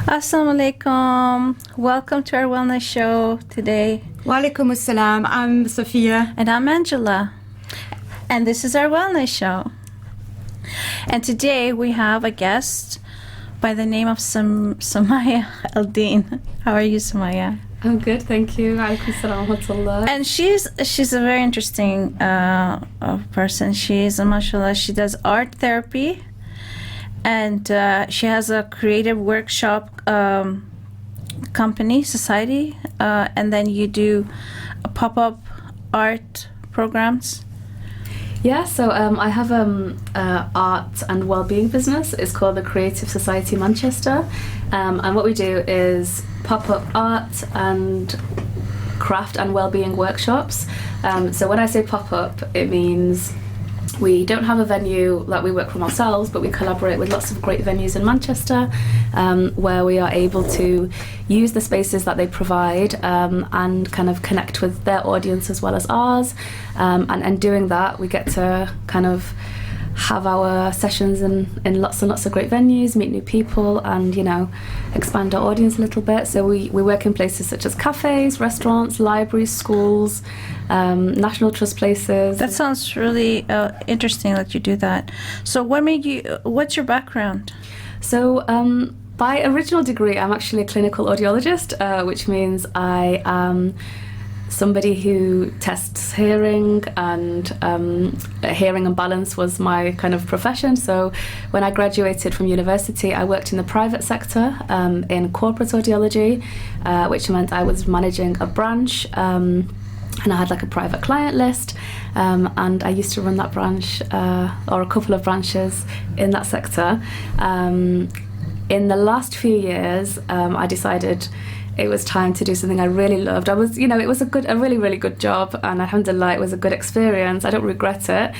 Assalamu alaikum. Welcome to our wellness show today. Wa alaikum assalam. I'm Safiya. And I'm Angela. And this is our wellness show. And today we have a guest by the name of Sumeyah Al-Din. How are you, Sumeyah? I'm good, thank you. Alaikum assalam wa rahmatullah. And she's a very interesting person. She's, mashallah, she does art therapy. And she has a creative workshop company, society, and then you do pop-up art programs. Yeah, so I have art and wellbeing business. It's called the Creative Society Manchester, and what we do is pop-up art and craft and wellbeing workshops. So when I say pop-up, it means we don't have a venue that we work from ourselves, but we collaborate with lots of great venues in Manchester, where we are able to use the spaces that they provide and kind of connect with their audience as well as ours. And doing that, we get to kind of have our sessions in lots and lots of great venues, meet new people, and, you know, expand our audience a little bit. So we work in places such as cafes, restaurants, libraries, schools, National Trust places. That sounds really interesting that you do that. So what's your background? So by original degree, I'm actually a clinical audiologist, which means I am somebody who tests hearing, and hearing and balance was my kind of profession. So when I graduated from university, I worked in the private sector in corporate audiology, which meant I was managing a branch, and I had like a private client list, and I used to run that branch or a couple of branches in that sector. In the last few years, I decided it was time to do something I really loved. It was a really, really good job, and alhamdulillah, it was a good experience. I don't regret it,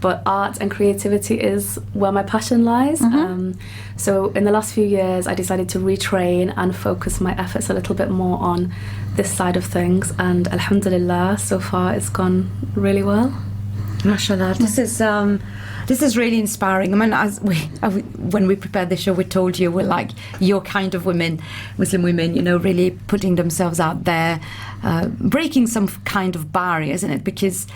but art and creativity is where my passion lies. Mm-hmm. So in the last few years, I decided to retrain and focus my efforts a little bit more on this side of things, and alhamdulillah, so far it's gone really well. MashaAllah. This is really inspiring. I mean, when we prepared the show, we told you we're like your kind of women, Muslim women, you know, really putting themselves out there, breaking some kind of barrier, isn't it? Because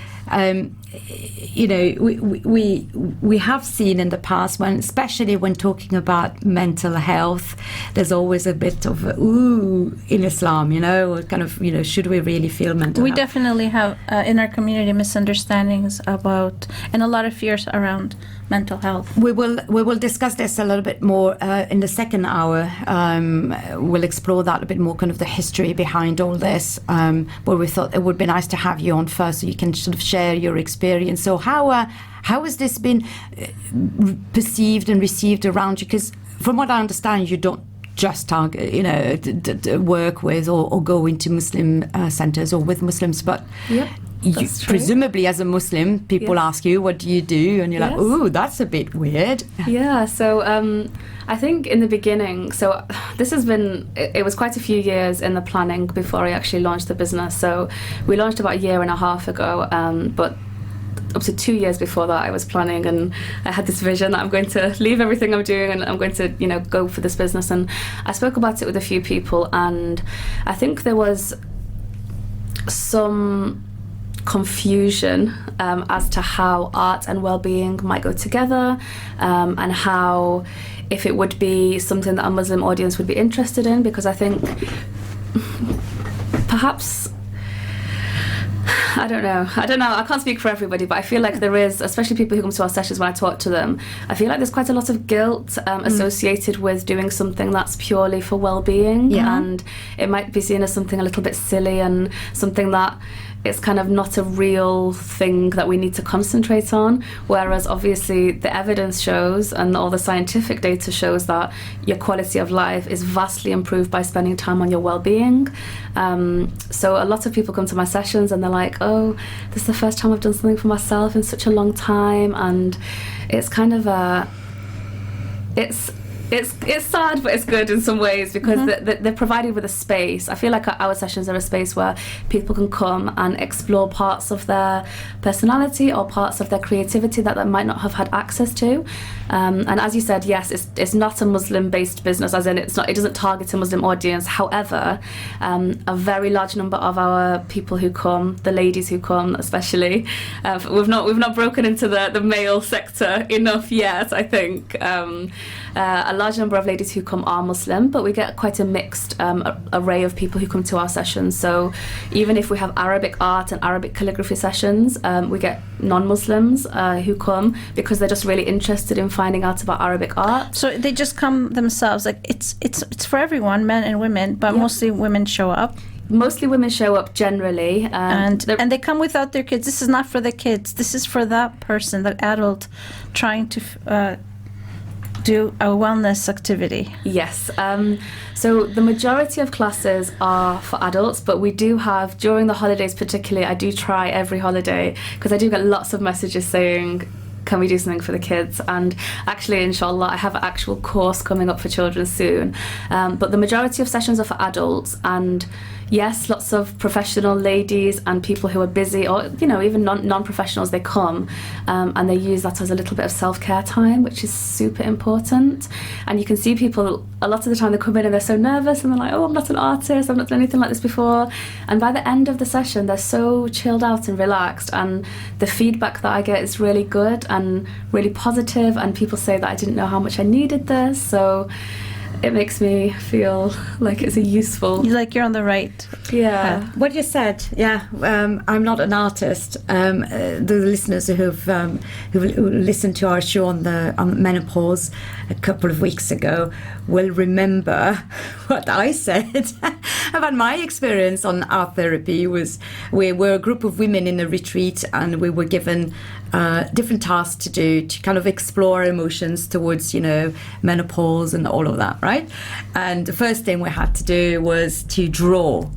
you know, we have seen in the past, especially when talking about mental health, there's always a bit of in Islam, you know, kind of, you know, should we really feel mental We health? definitely have in our community misunderstandings about, and a lot of fears around mental health. We will discuss this a little bit more in the second hour. We'll explore that a bit more, kind of the history behind all this. But we thought it would be nice to have you on first, so you can sort of share your experience. So how has this been perceived and received around you? Because from what I understand, you don't just target, you know, work with or go into Muslim centres or with Muslims, but Yep. you, presumably as a Muslim, people Yes. ask you, what do you do? And you're Yes. like, ooh, that's a bit weird. Yeah, so I think in the beginning, so this has been, it was quite a few years in the planning before I actually launched the business. So we launched about a year and a half ago, but up to 2 years before that, I was planning, and I had this vision that I'm going to leave everything I'm doing and I'm going to, you know, go for this business. And I spoke about it with a few people, and I think there was some confusion as to how art and well-being might go together, and how, if it would be something that a Muslim audience would be interested in, because I think perhaps, I don't know, I can't speak for everybody, but I feel like there is, especially people who come to our sessions, when I talk to them, I feel like there's quite a lot of guilt associated with doing something that's purely for well-being, and it might be seen as something a little bit silly and something that it's kind of not a real thing that we need to concentrate on, whereas obviously the evidence shows and all the scientific data shows that your quality of life is vastly improved by spending time on your well-being. So a lot of people come to my sessions and they're like, oh, this is the first time I've done something for myself in such a long time, and it's kind of it's sad, but it's good in some ways because they're provided with a space. I feel like our sessions are a space where people can come and explore parts of their personality or parts of their creativity that they might not have had access to. And as you said, yes, it's not a Muslim-based business, as in it doesn't target a Muslim audience. However, a very large number of our people who come, the ladies who come especially, we've not broken into the male sector enough yet, I think. A large number of ladies who come are Muslim, but we get quite a mixed array of people who come to our sessions. So even if we have Arabic art and Arabic calligraphy sessions, we get non-Muslims who come because they're just really interested in finding out about Arabic art. So they just come themselves. Like it's for everyone, men and women, but mostly women show up. Mostly women show up generally, and they come without their kids. This is not for the kids. This is for that person, the adult, trying to do a wellness activity. Yes. So the majority of classes are for adults, but we do have, during the holidays particularly, I do try every holiday because I do get lots of messages saying, can we do something for the kids? And actually, inshallah, I have an actual course coming up for children soon. But the majority of sessions are for adults, and yes, lots of professional ladies and people who are busy, or even non-professionals, they come and they use that as a little bit of self-care time, which is super important. And you can see people a lot of the time, they come in and they're so nervous and they're like, oh, I'm not an artist, I've not done anything like this before. And by the end of the session, they're so chilled out and relaxed, and the feedback that I get is really good and really positive, and people say that I didn't know how much I needed this. So it makes me feel like it's a useful... Like you're on the right. Yeah. What you said, I'm not an artist. The listeners who listened to our show on menopause a couple of weeks ago will remember what I said about my experience on art therapy. We were a group of women in a retreat, and we were given different tasks to do to kind of explore emotions towards, menopause and all of that, right? And the first thing we had to do was to draw.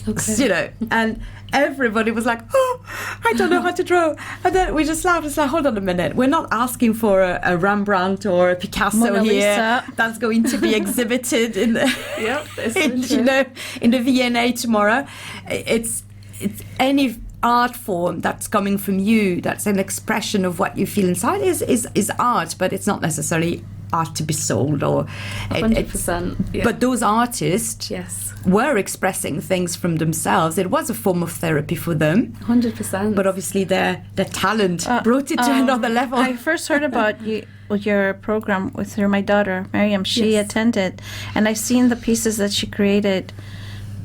Okay. And everybody was like, oh, I don't know how to draw. And then we just laughed and said, hold on a minute. We're not asking for a Rembrandt or a Picasso here that's going to be exhibited in the, in the V&A tomorrow. It's any art form that's coming from you, that's an expression of what you feel inside is art, but it's not necessarily art to be sold or 100%. But those artists were expressing things from themselves. It was a form of therapy for them. 100%. But obviously their talent brought it to another level. I first heard about your program through my daughter, Miriam. She attended, and I've seen the pieces that she created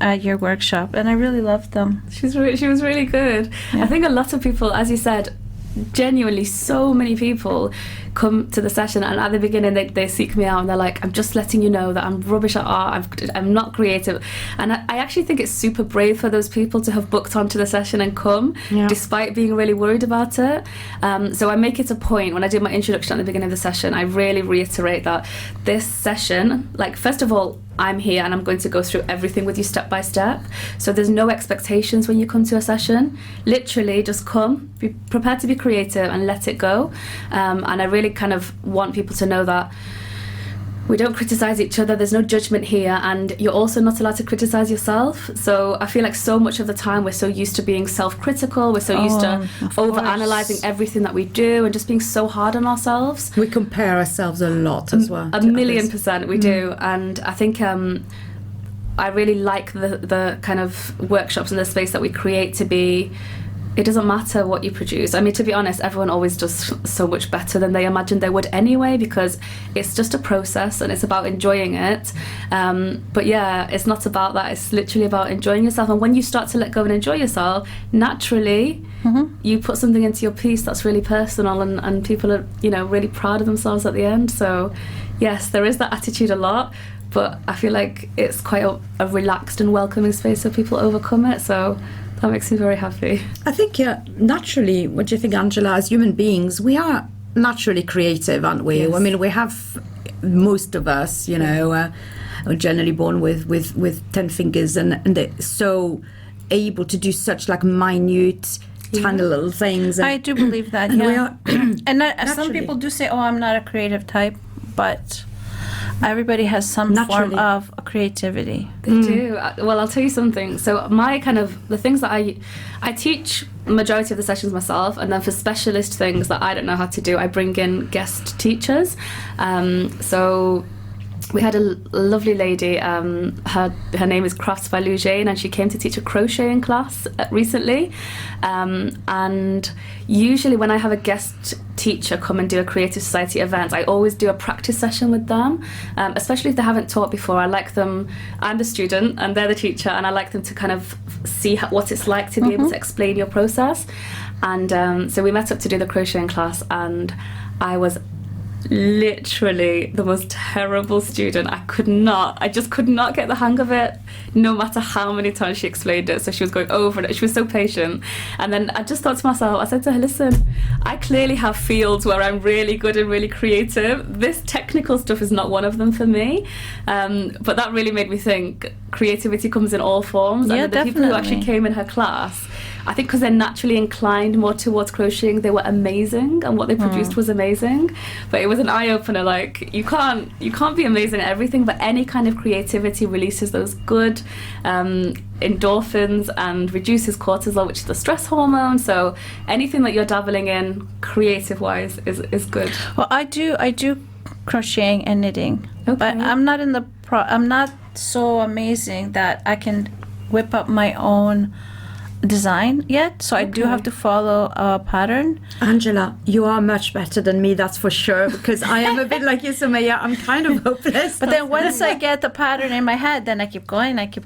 at your workshop, and I really loved them. She was really good. I think a lot of people, as you said, genuinely so many people come to the session, and at the beginning they seek me out and they're like, I'm just letting you know that I'm rubbish at art, I'm not creative. And I actually think it's super brave for those people to have booked onto the session and come despite being really worried about it. So I make it a point, when I do my introduction at the beginning of the session, I really reiterate that this session, like, first of all, I'm here and I'm going to go through everything with you step by step. So there's no expectations when you come to a session. Literally just come, be prepared to be creative and let it go. And I really kind of want people to know that we don't criticize each other, there's no judgment here, and you're also not allowed to criticize yourself. So I feel like so much of the time we're so used to being self-critical, we're so used to over-analyzing everything that we do and just being so hard on ourselves. We compare ourselves a lot as well. A million percent we do. And I think I really like the kind of workshops and the space that we create to be, it doesn't matter what you produce. I mean, to be honest, everyone always does so much better than they imagined they would anyway, because it's just a process and it's about enjoying it. But yeah, it's not about that. It's literally about enjoying yourself. And when you start to let go and enjoy yourself, naturally, you put something into your piece that's really personal, and people are, really proud of themselves at the end. So yes, there is that attitude a lot, but I feel like it's quite a relaxed and welcoming space so people overcome it. So that makes me very happy. I think naturally, what do you think, Angela, as human beings, we are naturally creative, aren't we? Yes. I mean, we have, most of us, are generally born with 10 fingers, and they're so able to do such like minute, tiny little things. I do believe that, and we are and some people do say, oh, I'm not a creative type, but everybody has some form Naturally. of creativity. They do. Well, I'll tell you something. So my the things that I teach majority of the sessions myself, and then for specialist things that I don't know how to do, I bring in guest teachers. So we had a lovely lady, her name is Crafts by Lou Jane, and she came to teach a crocheting class recently. And usually when I have a guest teacher come and do a Creative Society event, I always do a practice session with them, especially if they haven't taught before. I like them, I'm the student and they're the teacher, and I like them to kind of see what it's like to be able to explain your process. And so we met up to do the crocheting class, and I was literally the most terrible student. I just could not get the hang of it, no matter how many times she explained it. So she was going over it. She was so patient. And then I just thought to myself, I said to her, listen, I clearly have fields where I'm really good and really creative. This technical stuff is not one of them for me. But that really made me think creativity comes in all forms. Yeah, and the people who actually came in her class, I think because they're naturally inclined more towards crocheting, they were amazing, and what they produced was amazing. But it was an eye-opener, like you can't be amazing at everything, but any kind of creativity releases those good endorphins and reduces cortisol, which is the stress hormone. So anything that you're dabbling in creative wise is good. Well, I do crocheting and knitting, Okay. but I'm not I'm not so amazing that I can whip up my own design yet, so I do have to follow a pattern. Angela, you are much better than me, that's for sure, because I am a bit like you, Sumeyah. I'm kind of hopeless. But then once I get the pattern in my head, then I keep going, I can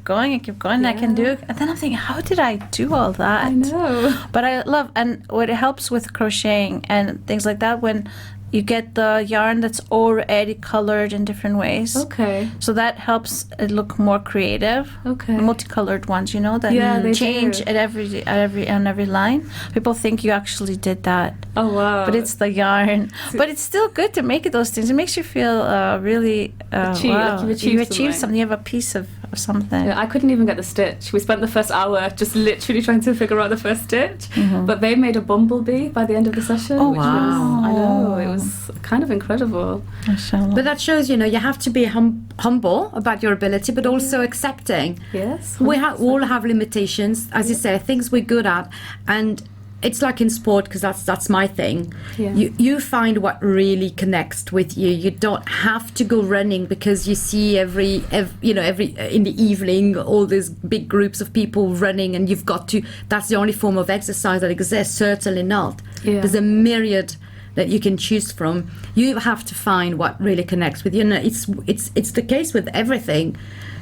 do it. And then I'm thinking, how did I do all that? I know. But I love, and what it helps with crocheting and things like that, when you get the yarn that's already colored in different ways. Okay. So that helps it look more creative. Okay. Multicolored ones, that they change do. at every line. People think you actually did that, Oh wow. but it's the yarn. But it's still good to make those things. It makes you feel really like wow. you've You achieved achieved something. something. You have a piece of something. Yeah, I couldn't even get the stitch. We spent the first hour just literally trying to figure out the first stitch. But they made a bumblebee by the end of the session. Oh, which wow. Was, I know, it was kind of incredible. Mashallah. But that shows, you have to be humble about your ability, but also accepting. Yes. We all have limitations, as you say, things we're good at, and it's like in sport, because that's my thing. Yeah. You find what really connects with you. You don't have to go running because you see every in the evening all these big groups of people running, and you've got to. That's the only form of exercise that exists. Certainly not. Yeah. There's a myriad that you can choose from. You have to find what really connects with you. And it's the case with everything.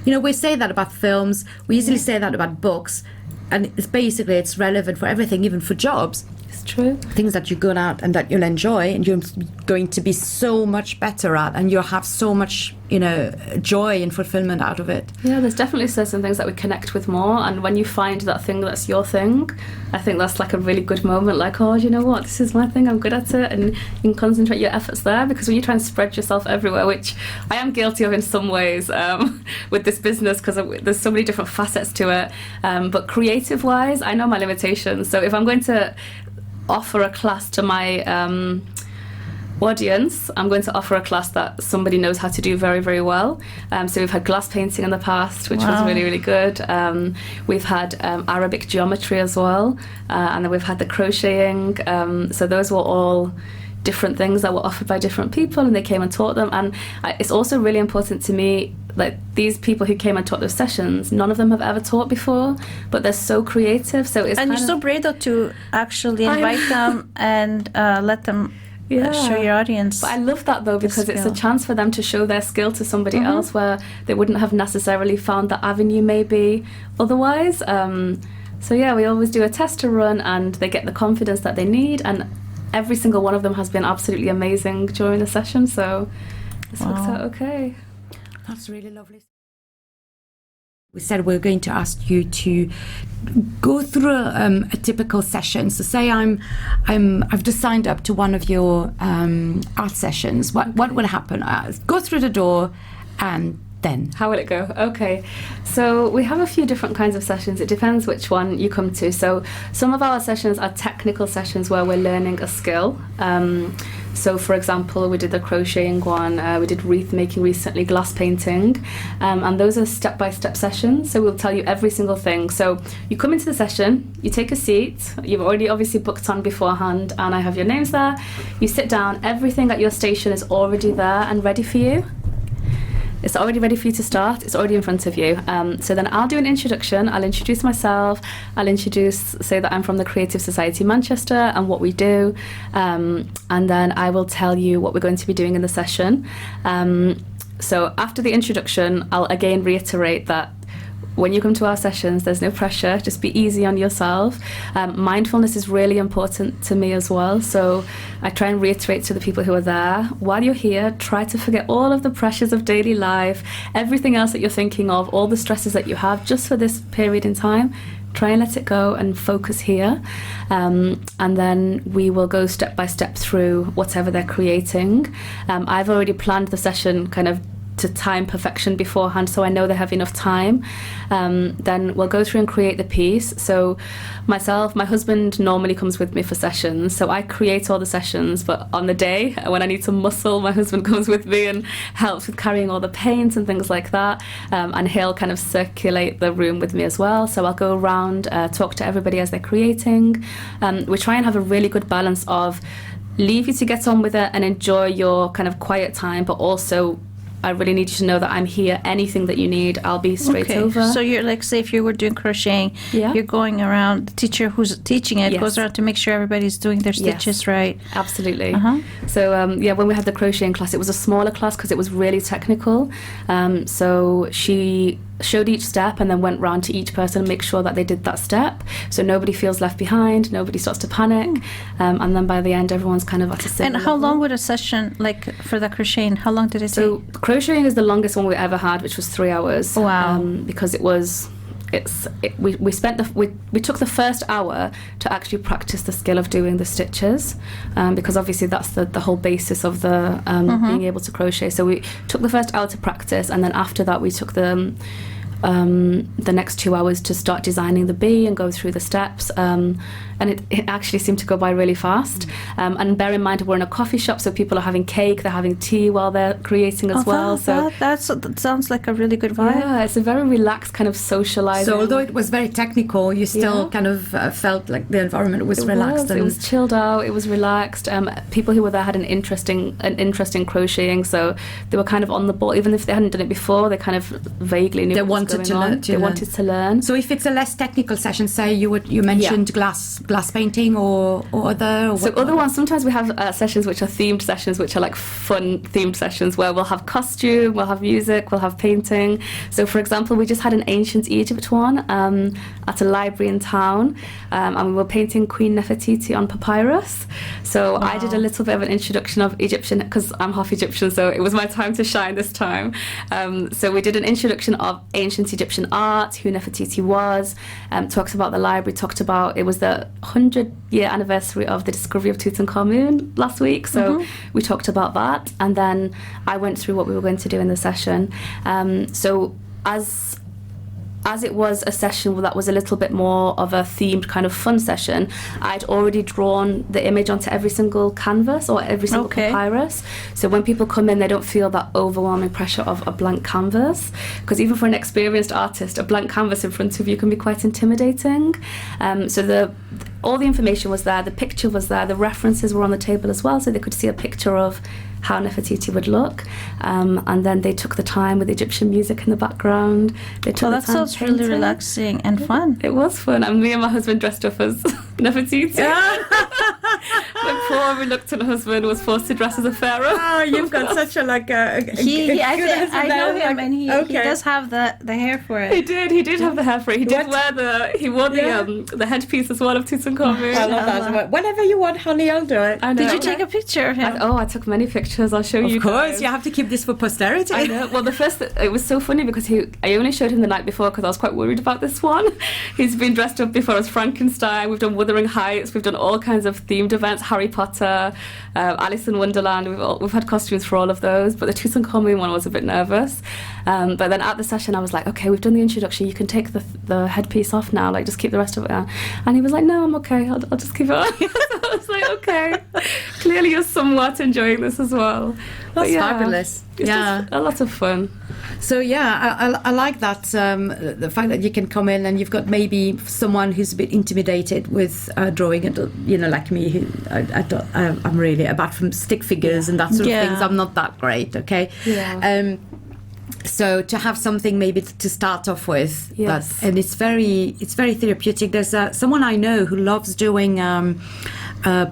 We say that about films. We easily say that about books. And it's relevant for everything, even for jobs. It's true. Things that you're good at and that you'll enjoy and you're going to be so much better at, and you'll have so much, joy and fulfillment out of it. Yeah, there's definitely certain things that we connect with more, and when you find that thing that's your thing, I think that's like a really good moment, like, oh, you know what, this is my thing, I'm good at it, and you can concentrate your efforts there, because when you try and spread yourself everywhere, which I am guilty of in some ways with this business, because there's so many different facets to it, but creative wise, I know my limitations. So if I'm going to offer a class to my audience, I'm going to offer a class that somebody knows how to do very, very well. So we've had glass painting in the past, which was really, really good. We've had Arabic geometry as well, and then we've had the crocheting. So those were all different things that were offered by different people, and they came and taught them. And it's also really important to me, like, these people who came and taught those sessions, none of them have ever taught before, but they're so creative. So it's and you're so brave though to actually invite them and let them show your audience. But I love that though, because it's a skill. chance for them to show their skill to somebody else where they wouldn't have necessarily found that avenue maybe otherwise. So yeah, we always do a test to run, and they get the confidence that they need, and every single one of them has been absolutely amazing during the session, so this works out okay. That's really lovely. We said we're going to ask you to go through a typical session. So say I've just signed up to one of your art sessions. What will happen? Go through the door, and then How will it go? Okay, so we have a few different kinds of sessions. It depends which one you come to. So some of our sessions are technical sessions where we're learning a skill. So, for example, we did the crocheting one, we did wreath making recently, glass painting, and those are step-by-step sessions. So we'll tell you every single thing. So you come into the session, you take a seat, you've already obviously booked on beforehand, and I have your names there. You sit down, everything at your station is already there and ready for you. It's already ready for you to start. It's already in front of you. So then I'll do an introduction. I'll introduce myself. I'll say that I'm from the Creative Society Manchester and what we do. And then I will tell you what we're going to be doing in the session. So after the introduction, I'll again reiterate that when you come to our sessions, there's no pressure. Just be easy on yourself. Mindfulness is really important to me as well. So I try and reiterate to the people who are there, while you're here, try to forget all of the pressures of daily life, everything else that you're thinking of, all the stresses that you have just for this period in time. Try and let it go and focus here. And then we will go step by step through whatever they're creating. I've already planned the session kind of to time perfection beforehand, so I know they have enough time. Then we'll go through and create the piece. So myself, my husband normally comes with me for sessions, so I create all the sessions, but on the day when I need to muscle, my husband comes with me and helps with carrying all the paint and things like that, and he'll kind of circulate the room with me as well. So I'll go around, talk to everybody as they're creating. We try and have a really good balance of leave you to get on with it and enjoy your kind of quiet time, but also I really need you to know that I'm here. Anything that you need, I'll be straight over. So you're like, say if you were doing crocheting, you're going around, the teacher who's teaching it goes around to make sure everybody's doing their stitches right. Absolutely. So when we had the crocheting class, it was a smaller class because it was really technical. So she showed each step and then went round to each person and make sure that they did that step, so nobody feels left behind, nobody starts to panic, and then by the end everyone's kind of at a similar And how level. long would a session, like for the crocheting, how long did it take? So crocheting is the longest one we ever had, which was 3 hours. Wow. Because we took the first hour to actually practice the skill of doing the stitches, because obviously that's the whole basis of the being able to crochet. So we took the first hour to practice, and then after that we took the next 2 hours to start designing the bee and go through the steps, and it actually seemed to go by really fast. And bear in mind we're in a coffee shop, so people are having cake, they're having tea while they're creating as well. That sounds like a really good vibe. Yeah, it's a very relaxed kind of socializing. So although it was very technical, you still kind of felt like the environment was relaxed. It was chilled out. It was relaxed. People who were there had an interesting crocheting, so they were kind of on the ball. Even if they hadn't done it before, they kind of vaguely knew what was going on. They wanted to learn. So if it's a less technical session, say you mentioned glass painting or other. So other ones, sometimes we have sessions which are themed sessions, which are like fun themed sessions where we'll have costume, we'll have music, we'll have painting. So for example, we just had an ancient Egypt one at a library in town, and we were painting Queen Nefertiti on papyrus. So I did a little bit of an introduction of Egyptian, because I'm half Egyptian, so it was my time to shine this time. So we did an introduction of ancient Egyptian art, who Nefertiti was, talked about the library, talked about, it was the 100-year anniversary of the discovery of Tutankhamun last week, so we talked about that, and then I went through what we were going to do in the session. So as it was a session that was a little bit more of a themed kind of fun session, I'd already drawn the image onto every single canvas or every single papyrus. So when people come in, they don't feel that overwhelming pressure of a blank canvas. Because even for an experienced artist, a blank canvas in front of you can be quite intimidating. So all the information was there, the picture was there, the references were on the table as well, so they could see a picture of how Nefertiti would look, and then they took the time with Egyptian music in the background. They took that sounds really relaxing and fun. It was fun, and me and my husband dressed up as Nefertiti. My poor reluctant husband was forced to dress as a pharaoh. Oh, you've got such a I know him, and he does have the hair for it. He did have the hair for it. He wore the headpiece as well of Tutankhamun. I love that. Whenever you want, honey, I'll do it. I know. Did you take a picture of him? I took many pictures. I'll show you. Of course, guys. you have to keep this for posterity. I know. Well, it was so funny because I only showed him the night before because I was quite worried about this one. He's been dressed up before as Frankenstein. We've done Wuthering Heights. We've done all kinds of themed events. Harry Potter, Alice in Wonderland. We've had costumes for all of those, but the Tutankhamun one was a bit nervous. But then at the session, I was like, okay, we've done the introduction. You can take the headpiece off now. Like, just keep the rest of it on. And he was like, no, I'm okay. I'll just keep it on. So I was like, okay. Clearly, you're somewhat enjoying this as well. That's fabulous. It's just a lot of fun. So I like that, the fact that you can come in and you've got maybe someone who's a bit intimidated with drawing, and like me, who I'm really, apart from stick figures and that sort of things, I'm not that great. Okay. Yeah. So to have something maybe to start off with, yes. And it's very therapeutic. There's someone I know who loves doing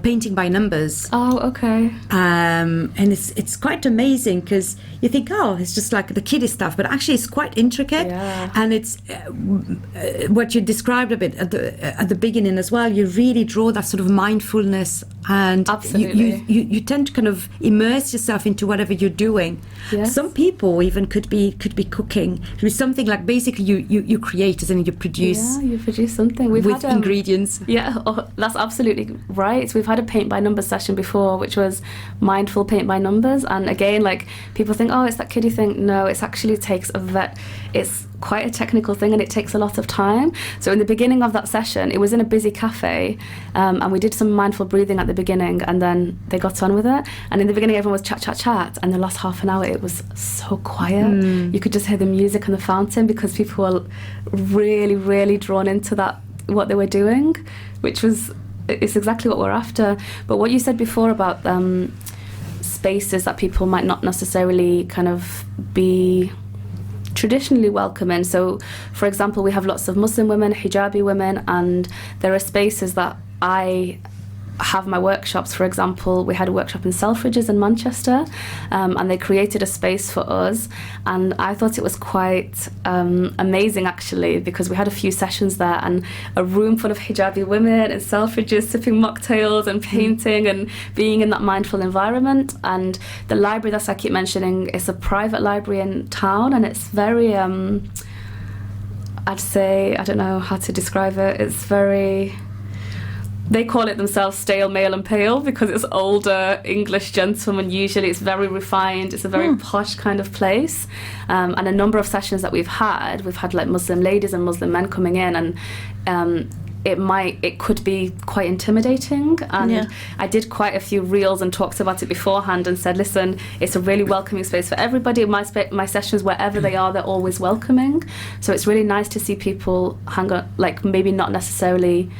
painting by numbers. Oh, okay. And it's quite amazing, because you think, oh, it's just like the kiddie stuff, but actually it's quite intricate. Yeah. And it's what you described a bit at the beginning as well. You really draw that sort of mindfulness, and absolutely, you tend to kind of immerse yourself into whatever you're doing. Yes. Some people even could be cooking. It was something like basically you create and you produce. Yeah, you produce something. We've with had ingredients. Yeah, that's absolutely right. So we've had a paint by numbers session before, which was mindful paint by numbers, and again, like, people think, oh, it's that kiddie thing. No, it actually takes it's quite a technical thing, and it takes a lot of time. So in the beginning of that session, it was in a busy cafe, and we did some mindful breathing at the beginning, and then they got on with it. And in the beginning, everyone was chat, and the last half an hour, it was so quiet. You could just hear the music and the fountain, because people were really, really drawn into that, what they were doing, which was, it's exactly what we're after. But what you said before about spaces that people might not necessarily kind of be traditionally welcome in. So, for example, we have lots of Muslim women, hijabi women, and there are spaces that I have my workshops. For example, we had a workshop in Selfridges in Manchester, and they created a space for us, and I thought it was quite amazing, actually, because we had a few sessions there, and a room full of hijabi women in Selfridges sipping mocktails and painting and being in that mindful environment. And the library that I keep mentioning is a private library in town, and it's very I'd say, I don't know how to describe it, it's very, they call it themselves stale, male and pale, because it's older English gentlemen. Usually it's very refined. It's a very posh kind of place. And a number of sessions that we've had like Muslim ladies and Muslim men coming in, and it could be quite intimidating. And I did quite a few reels and talked about it beforehand and said, listen, it's a really welcoming space for everybody. My sessions, wherever they are, they're always welcoming. So it's really nice to see people hang on, like, maybe not necessarily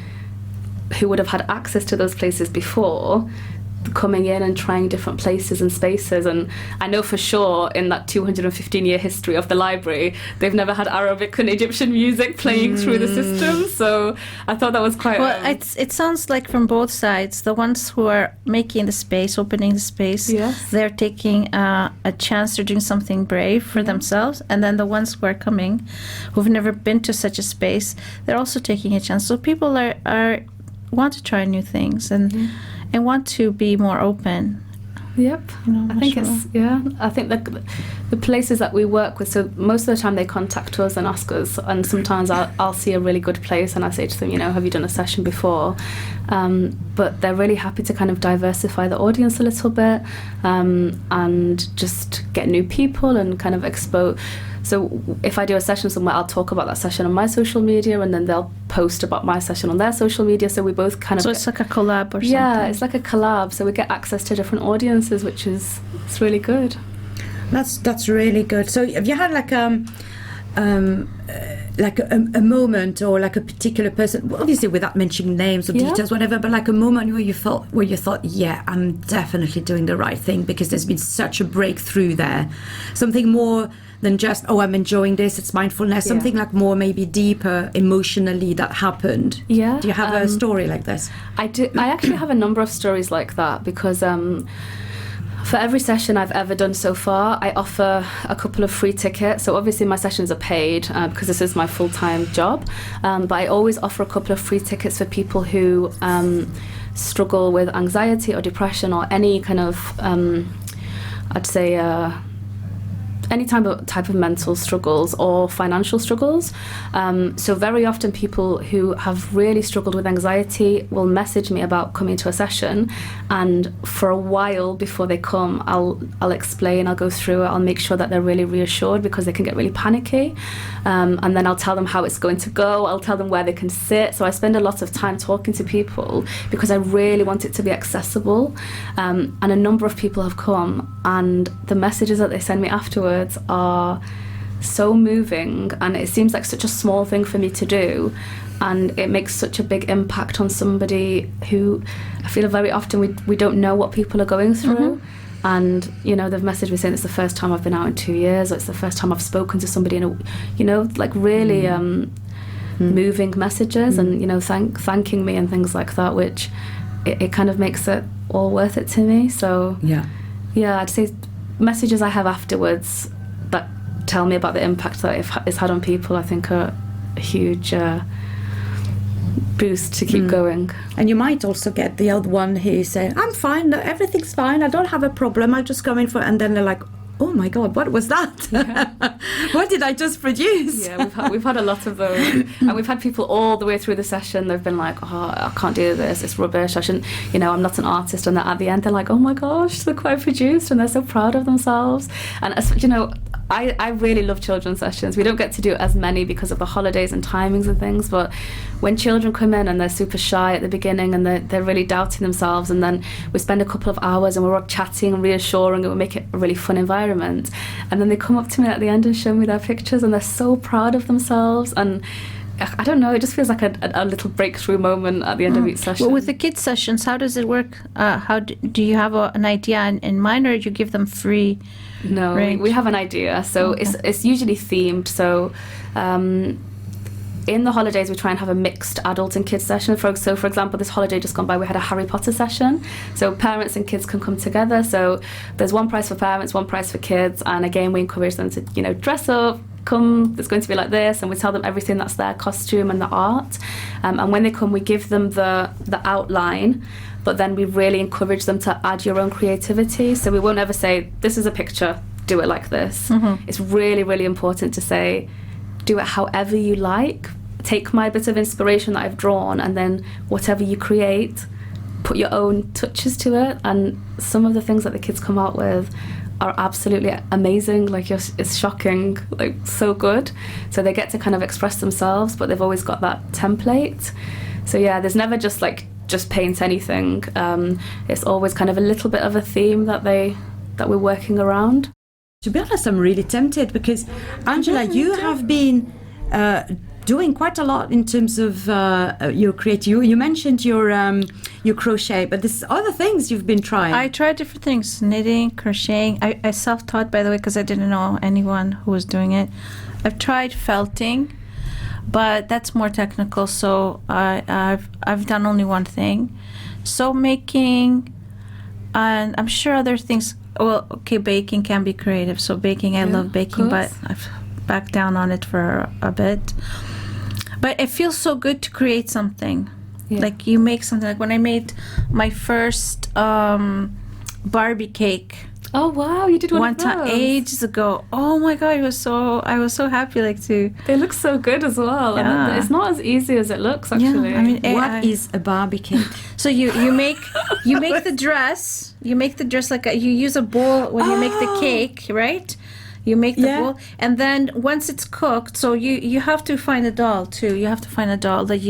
who would have had access to those places before, coming in and trying different places and spaces. And I know for sure in that 215-year history of the library, they've never had Arabic and Egyptian music playing through the system. So I thought that was quite... Well, it sounds like from both sides, the ones who are making the space, opening the space, they're taking a chance, they're doing something brave for themselves. And then the ones who are coming, who've never been to such a space, they're also taking a chance. So people are want to try new things and want to be more open. Yep. I think mashallah. I think the places that we work with, so most of the time they contact us and ask us, and sometimes I'll see a really good place and I say to them, have you done a session before? But they're really happy to kind of diversify the audience a little bit, and just get new people and kind of expose. So if I do a session somewhere, I'll talk about that session on my social media, and then they'll post about my session on their social media. So we both kind of... So it's like a collab or something. Yeah, it's like a collab. So we get access to different audiences, which is, it's really good. That's really good. So have you had like a moment or like a particular person, obviously without mentioning names or details, whatever, but like a moment where you thought, yeah, I'm definitely doing the right thing, because there's been such a breakthrough there, something more than just, oh, I'm enjoying this, it's mindfulness, something like more maybe deeper emotionally that happened. Do you have a story like this? I do. I actually have a number of stories like that, because for every session I've ever done so far, I offer a couple of free tickets. So obviously my sessions are paid, because this is my full-time job, but I always offer a couple of free tickets for people who struggle with anxiety or depression or any kind of, I'd say, any type of mental struggles or financial struggles. So very often people who have really struggled with anxiety will message me about coming to a session, and for a while before they come, I'll explain, I'll go through it, I'll make sure that they're really reassured, because they can get really panicky, and then I'll tell them how it's going to go, I'll tell them where they can sit. So I spend a lot of time talking to people because I really want it to be accessible, and a number of people have come, and the messages that they send me afterwards are so moving, and it seems like such a small thing for me to do, and it makes such a big impact on somebody who I feel very often we don't know what people are going through. And you know, they've messaged me saying it's the first time I've been out in 2 years, or it's the first time I've spoken to somebody in a, you know, like really moving messages, and you know, thanking me and things like that, which it kind of makes it all worth it to me. So yeah, I'd say messages I have afterwards that tell me about the impact that it's had on people, I think are a huge boost to keep going. And you might also get the old one who say, I'm fine, everything's fine, I don't have a problem, I just go in for, and then they're like, oh my God, what was that? What did I just produce? Yeah, we've had a lot of those, and we've had people all the way through the session. They've been like, oh, I can't do this, it's rubbish, I shouldn't, you know, I'm not an artist. And then at the end they're like, oh my gosh, they're quite produced, and they're so proud of themselves. And you know, I really love children's sessions. We don't get to do as many because of the holidays and timings and things, but when children come in and they're super shy at the beginning and they're really doubting themselves, and then we spend a couple of hours and we're all chatting and reassuring, and we make it a really fun environment, and then they come up to me at the end and show me their pictures, and they're so proud of themselves, and I don't know, it just feels like a little breakthrough moment at the end of each session. Well, with the kids sessions, how does it work? How do you have an idea in mind, or do you give them free? No, we have an idea. So it's usually themed. So in the holidays, we try and have a mixed adult and kids session. So for example, this holiday just gone by, we had a Harry Potter session. So parents and kids can come together. So there's one price for parents, one price for kids. And again, we encourage them to, you know, dress up, come, it's going to be like this, and we tell them everything that's their costume and the art. And when they come, we give them the outline, but then we really encourage them to add your own creativity. So we won't ever say, this is a picture, do it like this. It's really, really important to say, do it however you like. Take my bit of inspiration that I've drawn, and then whatever you create, put your own touches to it. And some of the things that the kids come out with are absolutely amazing. Like, it's shocking, like so good. So they get to kind of express themselves, but they've always got that template. So yeah, there's never just paint anything. It's always kind of a little bit of a theme that we're working around. To be honest, I'm really tempted, because Angela, you have been doing quite a lot in terms of your creative. You mentioned your crochet, but there's other things you've been trying. I tried different things: knitting, crocheting. I self-taught, by the way, because I didn't know anyone who was doing it. I've tried felting, but that's more technical. So I've done only one thing: soap making, and I'm sure other things. Well, okay, baking can be creative. So baking, I love baking, but I've backed down on it for a bit. But it feels so good to create something. Yeah. Like you make something. Like when I made my first Barbie cake. Oh wow, you did one time ages ago. Oh my god, I was so happy. Like to. They look so good as well. Yeah. And it's not as easy as it looks, actually. Yeah, I mean, what is a Barbie cake? So you make the dress. You make the dress like you use a bowl when you make the cake, right? You make the bowl, and then once it's cooked, so you have to find a doll too. You have to find a doll that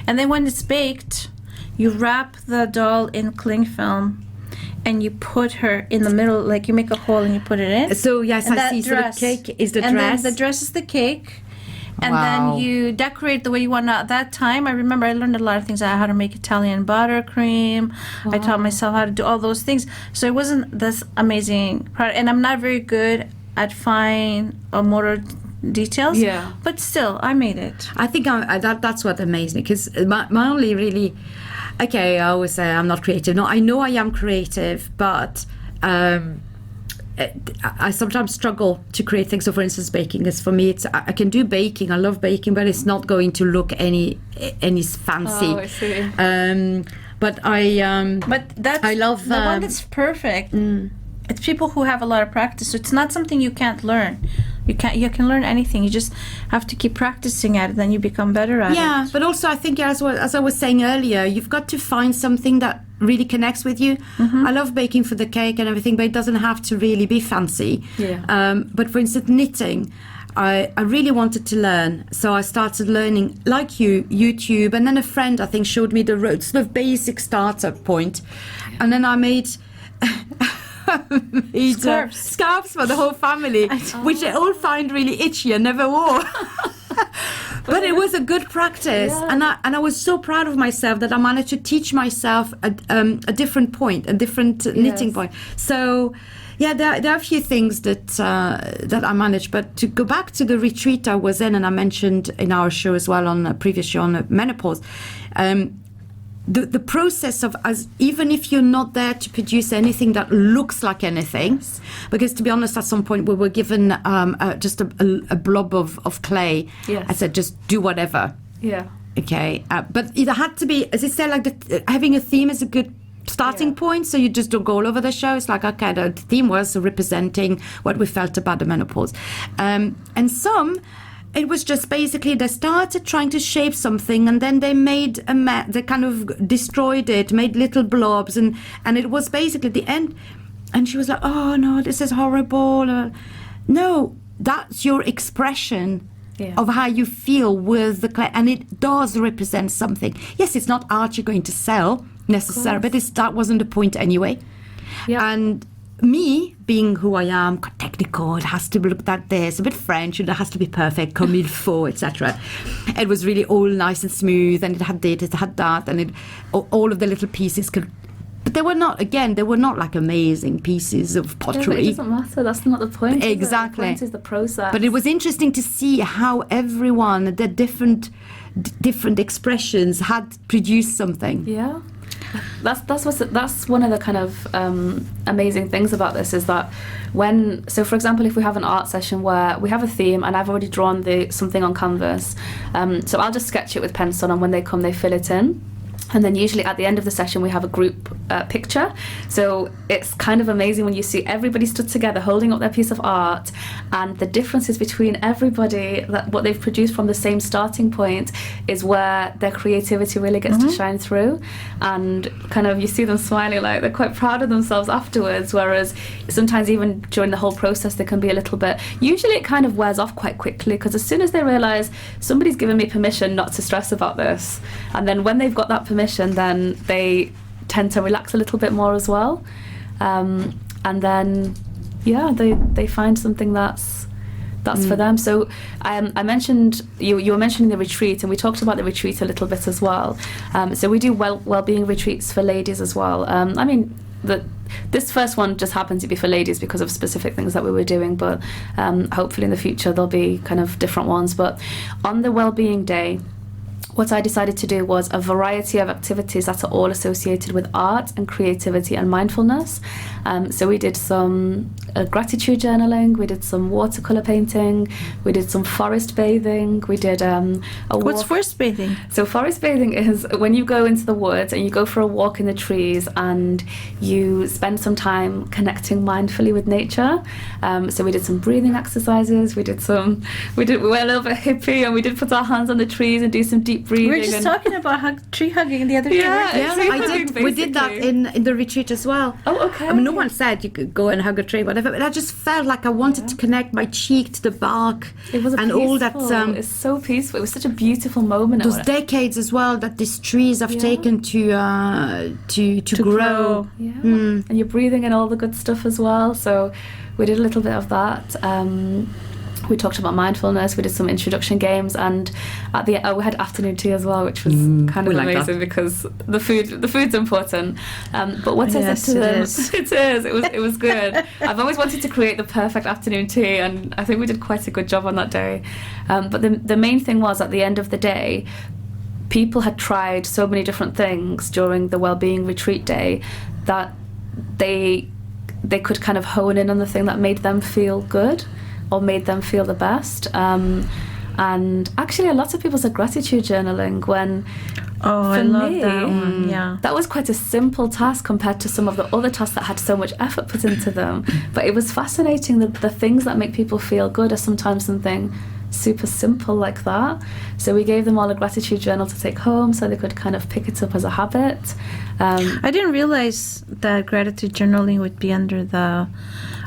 and then when it's baked, you wrap the doll in cling film, and you put her in the middle, like you make a hole and you put it in. So yes, and I see. So the cake is the and dress. Then the dress is the cake. And then you decorate the way you want. Now, at that time, I remember I learned a lot of things. How to make Italian buttercream. Wow. I taught myself how to do all those things. So it wasn't this amazing product. And I'm not very good at fine motor details. Yeah. But still, I made it. I think that's what amazed me. Because my only really... Okay, I always say I'm not creative. No, I know I am creative, but... I sometimes struggle to create things. So, for instance, baking is for me. I can do baking. I love baking, but it's not going to look any fancy. Oh, I see. But I love the one that's perfect. it's people who have a lot of practice. So it's not something you can't learn. You can learn anything. You just have to keep practicing at it, then you become better at it. Yeah, but also I think as I was saying earlier, you've got to find something that really connects with you. I love baking for the cake and everything, but it doesn't have to really be fancy. Yeah. But for instance, knitting, I really wanted to learn, so I started learning, like you, YouTube, and then a friend I think showed me the road, sort of basic startup point, and then I made scarves for the whole family, which they all find really itchy and never wore. But it was a good practice, and I was so proud of myself that I managed to teach myself a different point, a different knitting point. So. Yeah, there are a few things that I managed, but to go back to the retreat I was in, and I mentioned in our show as well, on a previous show on menopause, the process of, as even if you're not there to produce anything that looks like anything, because to be honest, at some point we were given just a blob of clay. Yes. I said, just do whatever. Yeah. Okay, but it had to be, as I said, like having a theme is a good starting point, so you just don't go all over the show. It's like, okay, the theme was representing what we felt about the menopause, and some it was just basically they started trying to shape something, and then they made they kind of destroyed it, made little blobs, and it was basically the end. And she was like, oh no, this is horrible. No, that's your expression of how you feel with the clay, and it does represent something. Yes, it's not art you're going to sell necessarily, but that wasn't the point anyway. Yeah. And me being who I am, quite technical, it has to look like this, a bit French, it has to be perfect, comme il faut, etc. It was really all nice and smooth, and it had this, it had that, and all of the little pieces could. But they were not like amazing pieces of pottery. Yeah, it doesn't matter. That's not the point. Exactly. The point is the process. But it was interesting to see how everyone, the different expressions, had produced something. Yeah. That's one of the kind of amazing things about this is that so for example, if we have an art session where we have a theme and I've already drawn something on canvas, so I'll just sketch it with pencil, and when they come they fill it in. And then usually at the end of the session we have a group picture. So it's kind of amazing when you see everybody stood together holding up their piece of art, and the differences between everybody, that what they've produced from the same starting point is where their creativity really gets to shine through. And kind of you see them smiling like they're quite proud of themselves afterwards, whereas sometimes even during the whole process they can be a little bit, usually it kind of wears off quite quickly, because as soon as they realise somebody's given me permission not to stress about this, and then when they've got that permission, then they tend to relax a little bit more as well, and then they find something that's for them. So I mentioned you were mentioning the retreat, and we talked about the retreat a little bit as well. So we do well-being retreats for ladies as well. I mean, this first one just happened to be for ladies because of specific things that we were doing, but hopefully in the future there'll be kind of different ones. But on the well-being day, what I decided to do was a variety of activities that are all associated with art and creativity and mindfulness. So we did some gratitude journaling, we did some watercolour painting, we did some forest bathing, we did a walk. What's forest bathing? So forest bathing is when you go into the woods and you go for a walk in the trees and you spend some time connecting mindfully with nature. So we did some breathing exercises, we were a little bit hippie, and we did put our hands on the trees and do some deep breathing. We were just talking about tree hugging the other day. Yeah, I did. We did that in the retreat as well. Oh, okay. I mean, no one said you could go and hug a tree, whatever. But I just felt like I wanted to connect my cheek to the bark. It was all that. It's so peaceful. It was such a beautiful moment. Those decades as well that these trees have taken to grow. Yeah, and you're breathing in all the good stuff as well. So we did a little bit of that. We talked about mindfulness, we did some introduction games, and we had afternoon tea as well, which was kind of amazing because the food's important. But what I said to them, it was good. I've always wanted to create the perfect afternoon tea, and I think we did quite a good job on that day. But the main thing was, at the end of the day, people had tried so many different things during the wellbeing retreat day that they could kind of hone in on the thing that made them feel good or made them feel the best. And actually a lot of people said gratitude journaling when Oh, I For love me, that one. Yeah. that was quite a simple task compared to some of the other tasks that had so much effort put into them. But it was fascinating that the things that make people feel good are sometimes something super simple like that. So we gave them all a gratitude journal to take home so they could kind of pick it up as a habit. I didn't realize that gratitude journaling would be under the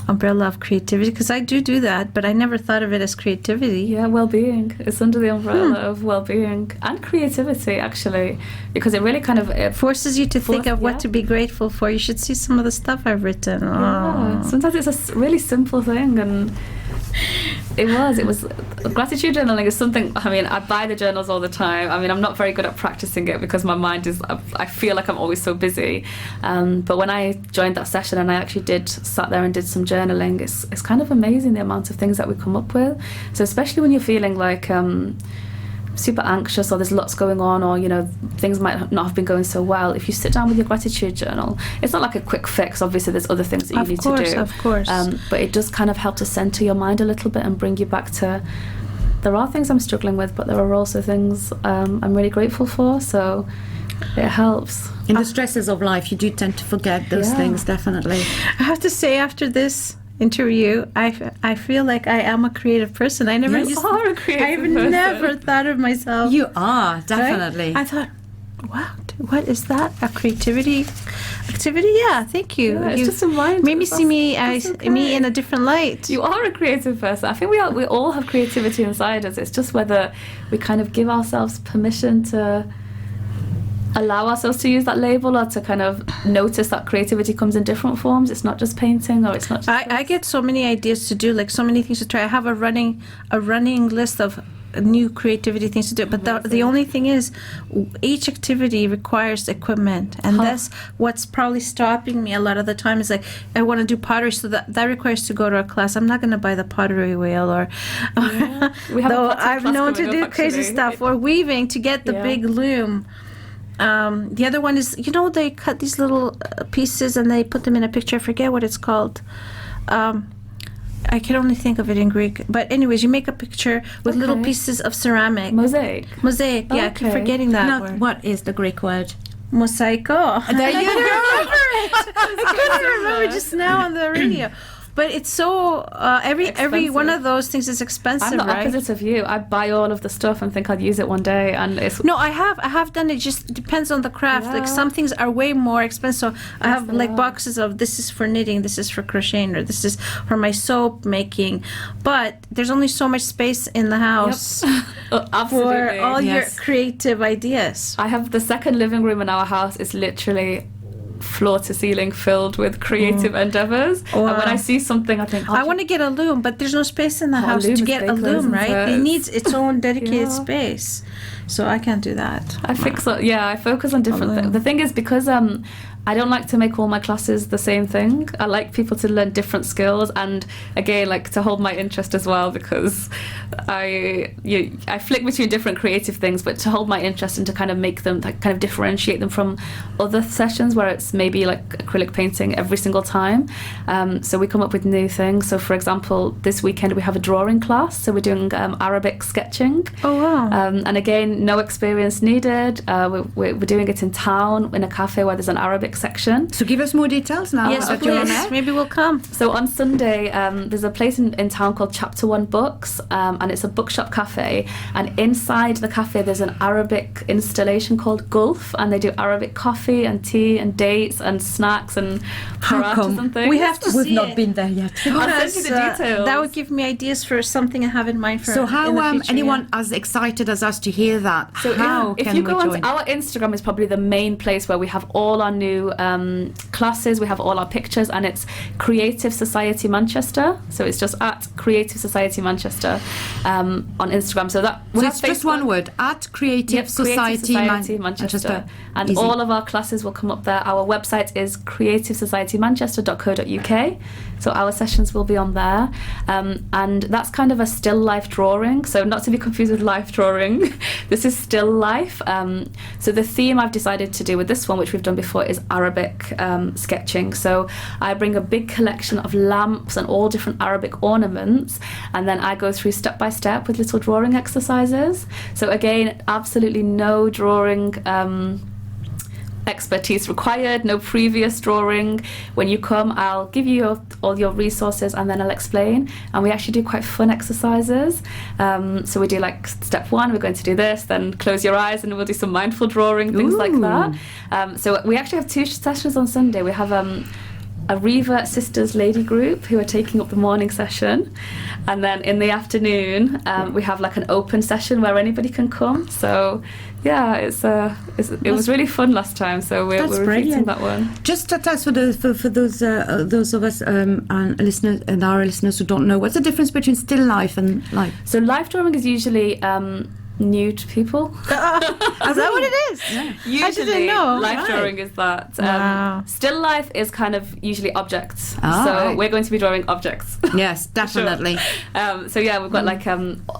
umbrella of creativity, because I do that, but I never thought of it as creativity. Yeah, well-being. It's under the umbrella of well-being and creativity, actually, because it really kind of It forces you to think of what yeah. to be grateful for. You should see some of the stuff I've written. Yeah. Oh. Sometimes it's really simple thing, and it was gratitude journaling is something. I mean, I buy the journals all the time. I mean, I'm not very good at practicing it because my mind is, I feel like I'm always so busy, but when I joined that session and I actually sat there and did some journaling, it's kind of amazing the amount of things that we come up with. So especially when you're feeling like super anxious, or there's lots going on, or things might not have been going so well, if you sit down with your gratitude journal, it's not like a quick fix. Obviously there's other things that you need to do, Of course. but it does kind of help to center your mind a little bit and bring you back to, there are things I'm struggling with, but there are also things I'm really grateful for, so it helps. In the stresses of life, you do tend to forget those things, definitely. I have to say, after this interview, I feel like I am a creative person. I never You are a creative I've person. never thought of myself. You are, right? definitely. I thought, wow, what is that? A creativity activity? Yeah, thank you. Yeah, it's You just a mind. made me see me That's okay. me in a different light. You are a creative person. I think we all have creativity inside us. It's just whether we kind of give ourselves permission to allow ourselves to use that label, or to kind of notice that creativity comes in different forms. It's not just painting, or it's not just I get so many ideas to do, like so many things to try. I have a running list of new creativity things to do, but the only thing is, each activity requires equipment, and that's what's probably stopping me a lot of the time. Is like, I want to do pottery, so that requires to go to a class. I'm not going to buy the pottery wheel, or We have a though pottery I've class known to coming do up, crazy actually. stuff, or weaving to get the Yeah. big loom. The other one is, they cut these little pieces and they put them in a picture. I forget what it's called. I can only think of it in Greek. But anyways, you make a picture with little Okay. pieces of ceramic. Mosaic. Mosaic, yeah, I keep Okay. forgetting that Now, word. what is the Greek word? Mosaico. There you go. I couldn't remember just now on the radio. But it's so every one of those things is expensive, I'm the right? opposite of you. I buy all of the stuff and think I'll use it one day, and it's No, I have done it. Just depends on the craft. Like Yeah. some things are way more expensive. So I have they like are. boxes of, this is for knitting, this is for crocheting, or this is for my soap making. But there's only so much space in the house Oh, absolutely. for all your Yes. creative ideas. I have the second living room in our house is literally floor to ceiling filled with creative endeavors. And when I see something, I think, I want to get a loom, but there's no space in the house loom to is get a big, loom, isn't right? it? It needs its own dedicated Yeah. space. So I can't do that. I focus on different things. The thing is, because I don't like to make all my classes the same thing. I like people to learn different skills, and again, like to hold my interest as well, because I flick between different creative things, but to hold my interest and to kind of make them, like, kind of differentiate them from other sessions where it's maybe like acrylic painting every single time. So we come up with new things. So for example, this weekend we have a drawing class, so we're doing Arabic sketching. Oh, wow. And again, no experience needed. We're doing it in town in a cafe where there's an Arabic section. So give us more details now. Yes, that you're on please. air. Maybe we'll come. So on Sunday, there's a place in town called Chapter One Books, and it's a bookshop cafe. And inside the cafe, there's an Arabic installation called Gulf, and they do Arabic coffee and tea and dates and snacks and How parathas come? and things. We have to We've see not it. been there yet. I'll send you the details. That would give me ideas for something I have in mind for. So in how the future, anyone yeah. as excited as us to hear that? So how if can you we go join? on our Instagram is probably the main place where we have all our new classes, we have all our pictures, and it's Creative Society Manchester. So it's just at Creative Society Manchester on Instagram. So that we So have it's just Facebook. one word, at Creative Yep, Society, Manchester. And Easy. all of our classes will come up there. Our website is creativesocietymanchester.co.uk. So our sessions will be on there. And that's kind of a still life drawing. So not to be confused with life drawing. This is still life. So the theme I've decided to do with this one, which we've done before, is Arabic sketching. So I bring a big collection of lamps and all different Arabic ornaments, and then I go through step by step with little drawing exercises. So again, absolutely no drawing expertise required, no previous drawing. When you come, I'll give you all your resources and then I'll explain. And we actually do quite fun exercises. So we do like step 1, we're going to do this, then close your eyes and we'll do some mindful drawing, things like that. So we actually have 2 sessions on Sunday. We have a Riva Sisters lady group who are taking up the morning session, and then in the afternoon we have like an open session where anybody can come. So yeah, it was really fun last time, so we're repeating that one. Just to tell us for those of us and listeners and our listeners who don't know, what's the difference between still life and life? So life drawing is usually new to people. Is that what it is? Yeah. Usually, I didn't know. life drawing is that. Wow. Still life is kind of usually objects. Ah, so right. we're going to be drawing objects. Yes, definitely. So yeah, we've got like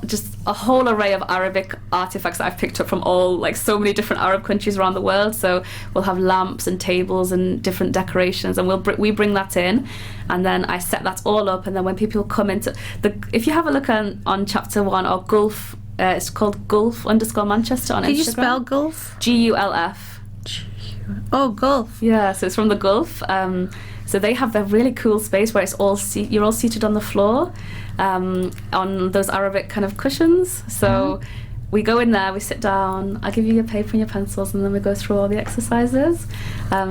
just a whole array of Arabic artifacts that I've picked up from all, like so many different Arab countries around the world. So we'll have lamps and tables and different decorations, and we bring that in, and then I set that all up, and then when people come into if you have a look on chapter 1 or Gulf. It's called Gulf_Manchester on Instagram. Can you spell Gulf? GULF. Oh, Gulf. Yeah, so it's from the Gulf. So they have their really cool space where it's all you're all seated on the floor, on those Arabic kind of cushions. So we go in there, we sit down, I give you your paper and your pencils, and then we go through all the exercises.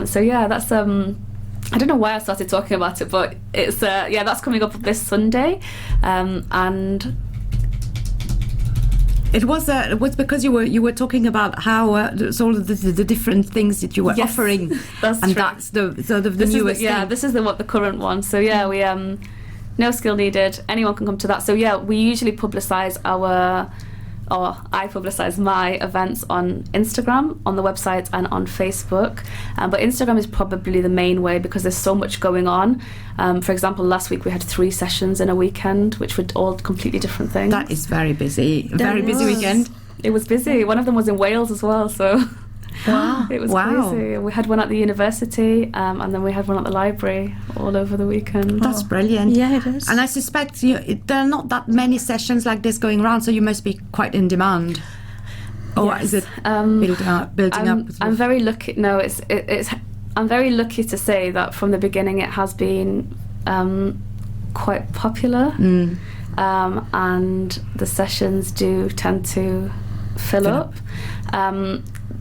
So yeah, that's I don't know why I started talking about it, but it's that's coming up this Sunday, and It was because you were talking about how all of the different things that you were offering, that's and true. that's the sort of the newest thing. This is the current one. So yeah, we no skill needed. Anyone can come to that. So yeah, we usually publicise I publicise my events on Instagram, on the website, and on Facebook. But Instagram is probably the main way because there's so much going on. For example, last week we had 3 sessions in a weekend, which were all completely different things. That is very busy. Very busy weekend. It was busy. One of them was in Wales as well, so Wow. it was crazy. We had one at the university, and then we had one at the library all over the weekend. That's brilliant. Yeah, it is. And I suspect there are not that many sessions like this going around, so you must be quite in demand. Or Yes. is it building up? I'm very lucky. No, it's. I'm very lucky to say that from the beginning it has been quite popular, and the sessions do tend to fill up.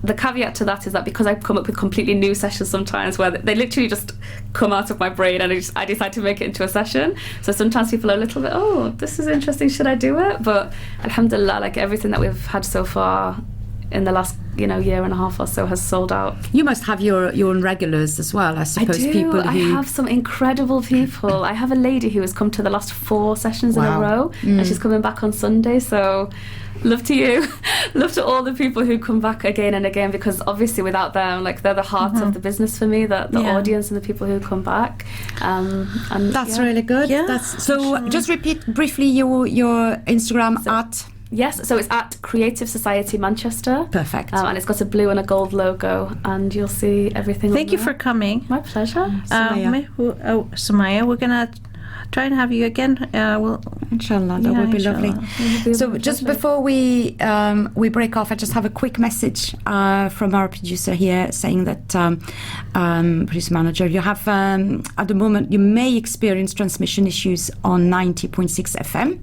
The caveat to that is that because I come up with completely new sessions sometimes where they literally just come out of my brain and I decide to make it into a session. So sometimes people are a little bit, oh, this is interesting, should I do it? But alhamdulillah, like everything that we've had so far in the last year and a half or so has sold out. You must have your own regulars as well, I suppose. I do. People I have some incredible people. I have a lady who has come to the last 4 sessions in a row, and she's coming back on Sunday. So love to you. Love to all the people who come back again and again, because obviously without them, like, they're the heart of the business for me, the audience and the people who come back. And that's really good. Yeah. So just repeat briefly your Instagram at. Yes, so it's at Creative Society Manchester. Perfect. And it's got a blue and a gold logo, and you'll see everything. Thank you there. for coming. My pleasure. Sumeyah, we're going to try and have you again. Inshallah, that would be lovely. So just lovely. before we break off, I just have a quick message from our producer here saying that producer manager, you have at the moment you may experience transmission issues on 90.6 FM.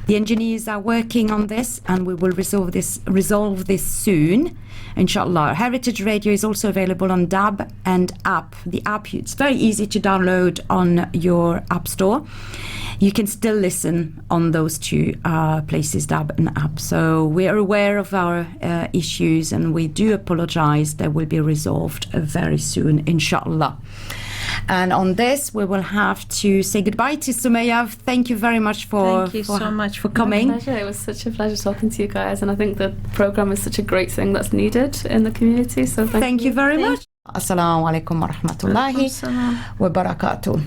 The engineers are working on this, and we will resolve this soon, inshallah. Heritage Radio is also available on DAB and app. The app, it's very easy to download on your app store. You can still listen on those 2 places, DAB and app. So we are aware of our issues, and we do apologize. They will be resolved very soon, inshallah. And on this, we will have to say goodbye to Sumeyah. Thank you very much for coming. My pleasure. It was such a pleasure talking to you guys, and I think the program is such a great thing that's needed in the community. So thank you very much. Assalamu alaikum wa rahmatullahi wa barakatuh.